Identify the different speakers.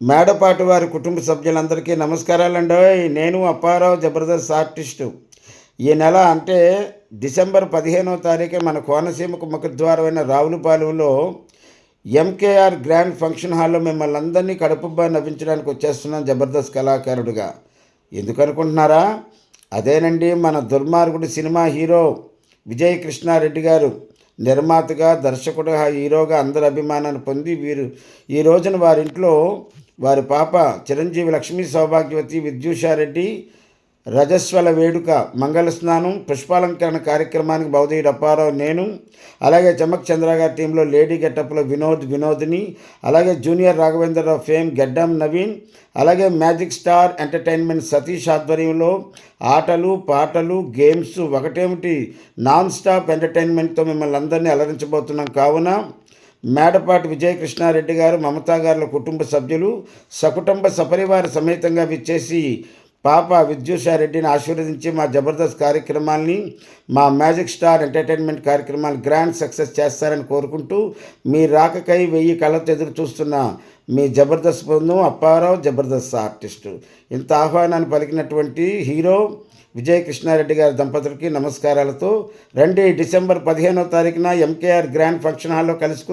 Speaker 1: మేడపాటి వారి కుటుంబ సభ్యులందరికీ నమస్కారాలండోయ్. నేను అప్పారావు జబర్దస్త్ ఆర్టిస్టు. ఈ నెల అంటే డిసెంబర్ 15వ తారీఖే మన కోనసీమకు ముఖద్వారమైన రావులపాలెంలో ఎంకేఆర్ గ్రాండ్ ఫంక్షన్ హాల్లో మిమ్మల్ని అందరినీ కడుపుబ్బా నవ్వించడానికి వచ్చేస్తున్నాను జబర్దస్త్ కళాకారుడిగా. ఎందుకనుకుంటున్నారా? అదేనండి, మన దుర్మార్గుడు సినిమా హీరో విజయ్ కృష్ణారెడ్డి గారు నిర్మాతగా, దర్శకుడుగా, హీరోగా అందరి అభిమానాన్ని పొంది ఈ రోజున వారింట్లో వారి పాప చిరంజీవి లక్ష్మీ సౌభాగ్యవతి విద్యూషారెడ్డి రజస్వల వేడుక, మంగళ స్నానం, పుష్పాలంకరణ కార్యక్రమానికి బౌదీయుడు అప్పారావు, నేను, అలాగే చమక్ చంద్ర గారి టీంలో లేడీ గెటప్లో వినోదిని, అలాగే జూనియర్ రాఘవేంద్రరావు ఫేమ్ గెడ్డం నవీన్, అలాగే మ్యాజిక్ స్టార్ ఎంటర్టైన్మెంట్ సతీష్ ఆధ్వర్యంలో ఆటలు పాటలు గేమ్స్ ఒకటేమిటి నాన్ స్టాప్ ఎంటర్టైన్మెంట్తో మిమ్మల్ని అందరినీ అలరించబోతున్నాం. కావున మేడపాటి విజయ కృష్ణారెడ్డి గారు, మమతా గారుల కుటుంబ సభ్యులు సకుటుంబ సపరివార సమేతంగా విచ్చేసి పాప విద్యూషారెడ్డిని ఆశీర్వదించి మా జబర్దస్త్ కార్యక్రమాల్ని, మా మ్యాజిక్ స్టార్ ఎంటర్టైన్మెంట్ కార్యక్రమాలు గ్రాండ్ సక్సెస్ చేస్తారని కోరుకుంటూ, మీ రాకకై 1000 కళ్ళతో ఎదురు చూస్తున్న మీ జబర్దస్త్ బృందం అప్పారావు జబర్దస్త్ ఆర్టిస్టు. ఇంత ఆహ్వానాన్ని పలికినటువంటి హీరో విజయ కృష్ణారెడ్డి గారి దంపతులకి నమస్కారాలతో రండి. డిసెంబర్ 15వ తారీఖున ఎంకేఆర్ గ్రాండ్ ఫంక్షన్ హాల్లో కలుసుకుందాం.